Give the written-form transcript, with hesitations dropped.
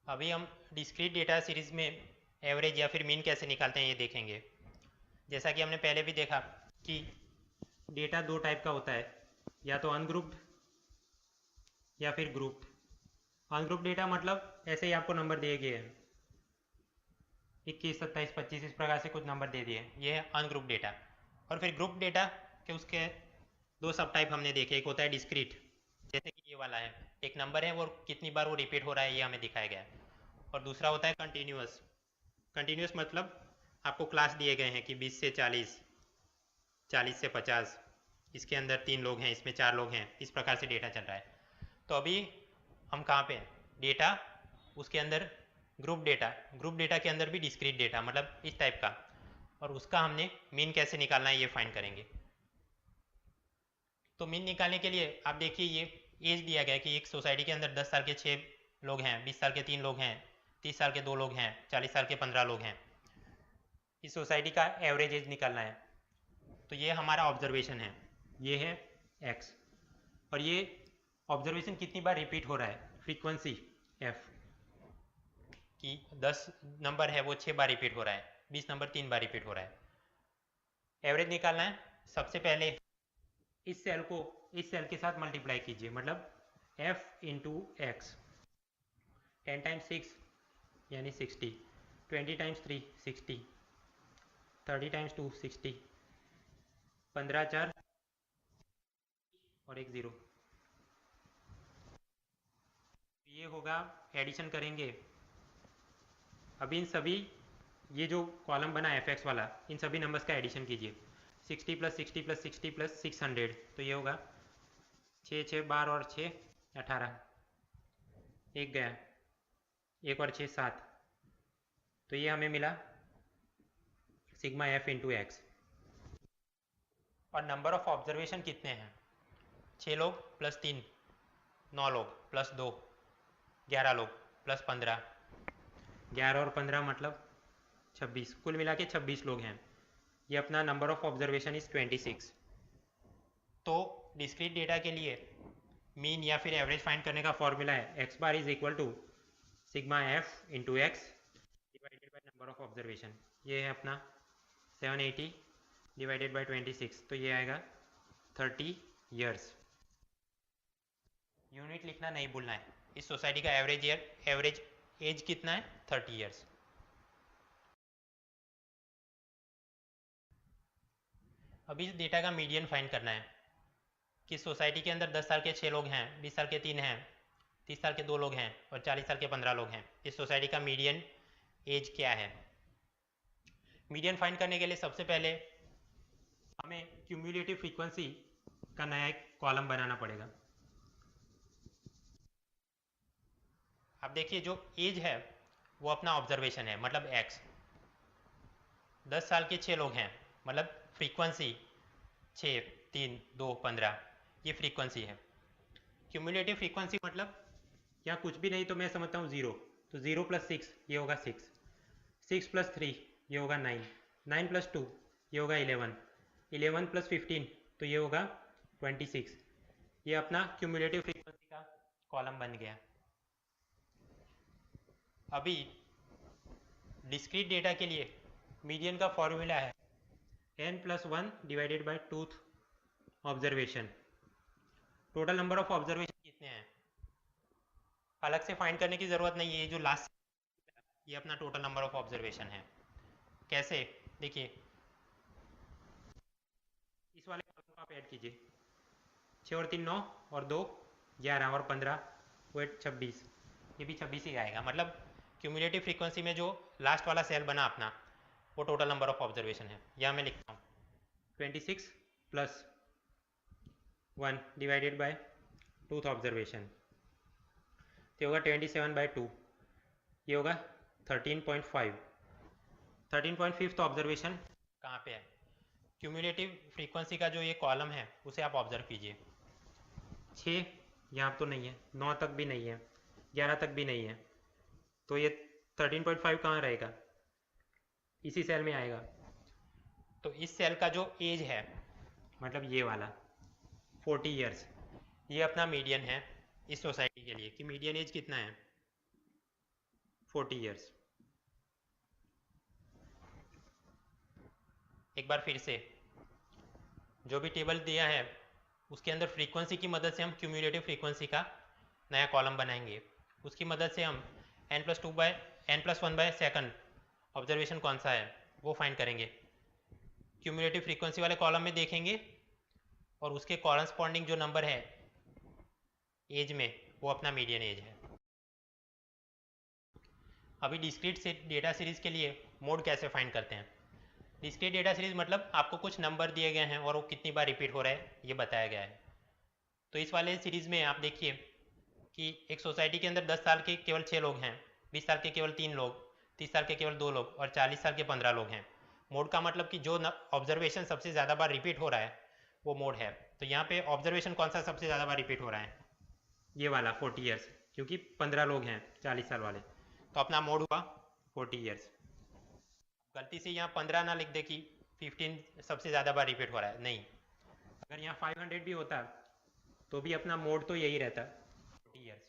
अभी हम discrete data series में एवरेज या फिर मीन कैसे निकालते हैं ये देखेंगे। जैसा कि हमने पहले भी देखा कि डेटा दो टाइप का होता है, या तो अनग्रुप्ड या फिर ग्रुप्ड। अनग्रुप्ड डेटा मतलब ऐसे ही आपको नंबर दिए गए हैं 21, 27, 25 इस प्रकार से कुछ नंबर दे दिए, ये है अनग्रुप्ड डेटा। और फिर ग्रुप डेटा के उसके दो सब टाइप हमने देखे, एक होता है डिस्क्रीट, जैसे कि ये वाला है, एक नंबर है वो कितनी बार वो रिपीट हो रहा है ये हमें दिखाया गया है। और दूसरा होता है कंटिन्यूअस। कंटिन्यूअस मतलब आपको क्लास दिए गए हैं कि 20 से 40, 40 से 50, इसके अंदर 3 लोग हैं, इसमें 4 लोग हैं, इस प्रकार से डेटा चल रहा है। तो अभी हम कहाँ पे हैं, डेटा उसके अंदर ग्रुप डेटा के अंदर भी डिस्क्रीट डेटा मतलब इस टाइप का, और उसका हमने मीन कैसे निकालना है ये फाइंड करेंगे। तो मीन निकालने के लिए आप देखिए ये एज दिया गया है कि एक सोसाइटी के अंदर 10 साल के 6 लोग हैं, 20 साल के 3 लोग हैं, 30 साल के 2 लोग हैं, 40 साल के 15 लोग हैं। इस सोसाइटी का एवरेज एज निकालना है। तो ये हमारा ऑब्जर्वेशन है, ये है एक्स, और ये ऑब्जर्वेशन कितनी बार रिपीट हो रहा है, फ्रीक्वेंसी एफ, कि 10 नंबर है वो 6 बार रिपीट हो रहा है, 20 नंबर 3 बार रिपीट हो रहा है। एवरेज निकालना है। सबसे पहले इस सेल के साथ मल्टीप्लाई कीजिए, मतलब f इंटू एक्स। 10 टाइम्स 6 यानी 60, 20 टाइम्स 3 60, 30 टाइम्स 2 60, 15 4 और एक 0। ये होगा, एडिशन करेंगे। अभी इन सभी ये जो कॉलम बना एफ एक्स वाला, इन सभी नंबर्स का एडिशन कीजिए। 60 प्लस 60 प्लस 60 प्लस 600, तो ये होगा 6 6 12 और 6 18, एक गया, एक और 6 7, तो ये हमें मिला सिग्मा एफ इंटू एक्स। और नंबर ऑफ ऑब्जर्वेशन कितने हैं, 6 लोग प्लस 3 9 लोग प्लस 2 11 लोग प्लस 15, 11 और 15 मतलब 26, कुल मिला के 26 लोग हैं। ये अपना नंबर ऑफ ऑब्जर्वेशन इज 26। तो डिस्क्रीट डेटा के लिए मीन या फिर एवरेज फाइंड करने का फॉर्मूला है x bar is equal to sigma f into x divided by number of observation. ये है अपना 780 डिवाइडेड बाई 26, तो ये आएगा 30 ईयर्स। यूनिट लिखना नहीं भूलना है। इस सोसाइटी का एवरेज एज कितना है, 30 ईयर्स। अभी इस डेटा का मीडियन फाइंड करना है कि सोसाइटी के अंदर 10 साल के 6 लोग हैं, 20 साल के 3 हैं, 30 साल के 2 लोग हैं और 40 साल के 15 लोग हैं। इस सोसाइटी का मीडियन एज क्या है। मीडियन फाइंड करने के लिए सबसे पहले हमें क्यूमुलेटिव फ्रीक्वेंसी का नया एक कॉलम बनाना पड़ेगा। अब देखिए जो एज है वो अपना ऑब्जर्वेशन है, मतलब एक्स। 10 साल के 6 लोग हैं मतलब फ्रीक्वेंसी 6 3 2 15, ये फ्रीक्वेंसी है। क्यूमुलेटिव फ्रीक्वेंसी मतलब यहाँ कुछ भी नहीं तो मैं समझता हूँ 0, तो 0 प्लस 6 ये होगा 6, 6 प्लस 3 ये होगा 9, 9 प्लस 2 ये होगा 11, 11 प्लस 15 तो ये होगा 26। ये अपना क्यूमुलेटिव फ्रीक्वेंसी का कॉलम बन गया। अभी डिस्क्रीट डेटा के लिए मीडियन का फॉर्मूला है n plus 1 divided by tooth observation. Total number of observation कितने हैं अलग से फाइंड करने की ज़रूरत नहीं है, ये जो लास्ट ये अपना टोटल नंबर ऑफ ऑब्जर्वेशन है। कैसे, देखिए इस वाले कॉलम को आप ऐड कीजिए, 6 और 3 9 और 2 11 और 15 वो 26, ये भी 26 ही आएगा। मतलब क्यूमुलेटिव फ्रीक्वेंसी में जो लास्ट वाला सेल बना अपना वो टोटल नंबर ऑफ ऑब्जर्वेशन है। यहाँ मैं लिखता हूँ 26 plus 1 divided by tooth observation, तो होगा 27 बाई 2, ये होगा 13.5। 13.5 ऑब्जर्वेशन कहाँ पे है, क्यूमुलेटिव फ्रीक्वेंसी का जो ये कॉलम है उसे आप ऑब्जर्व कीजिए। 6 यहाँ तो नहीं है, 9 तक भी नहीं है, 11 तक भी नहीं है, तो ये 13.5 कहाँ रहेगा, इसी सेल में आएगा। तो इस सेल का जो एज है मतलब ये वाला 40 ईयर्स, ये अपना मीडियन है इस सोसाइटी के लिए कि मीडियन एज कितना है 40 ईयर्स। एक बार फिर से जो भी टेबल दिया है उसके अंदर फ्रीक्वेंसी की मदद से हम क्यूमुलेटिव फ्रीक्वेंसी का नया कॉलम बनाएंगे। उसकी मदद से हम n+1/सेकंड ऑब्जर्वेशन कौन सा है वो फाइंड करेंगे। क्यूमुलेटिव फ्रीक्वेंसी वाले कॉलम में देखेंगे और उसके कॉरस्पॉन्डिंग जो नंबर है एज में वो अपना मीडियन एज है। अभी डिस्क्रीट डेटा सीरीज़ के लिए मोड कैसे फाइंड करते हैं। डिस्क्रीट डेटा सीरीज़ मतलब आपको कुछ नंबर दिए गए हैं और वो कितनी बार रिपीट हो रहा है ये बताया गया है। तो इस वाले सीरीज़ में आप देखिए कि एक सोसाइटी के अंदर 10 साल के केवल 6 लोग हैं, 20 साल के केवल 3 लोग, 30 साल के केवल 2 लोग और 40 साल के 15 लोग हैं। मोड का मतलब कि जो ऑब्जर्वेशन सबसे ज़्यादा बार रिपीट हो रहा है वो मोड है। तो यहाँ पे ऑब्जर्वेशन कौन सा सबसे ज़्यादा बार रिपीट हो रहा है, ये वाला 40 ईयर्स, क्योंकि 15 लोग हैं 40 साल वाले, तो अपना मोड हुआ 40 ईयर्स। गलती से यहाँ 15 ना लिख दे कि 15 सबसे ज़्यादा बार रिपीट हो रहा है, नहीं। अगर यहाँ 500 भी होता तो भी अपना मोड तो यही रहता 40 ईयर्स।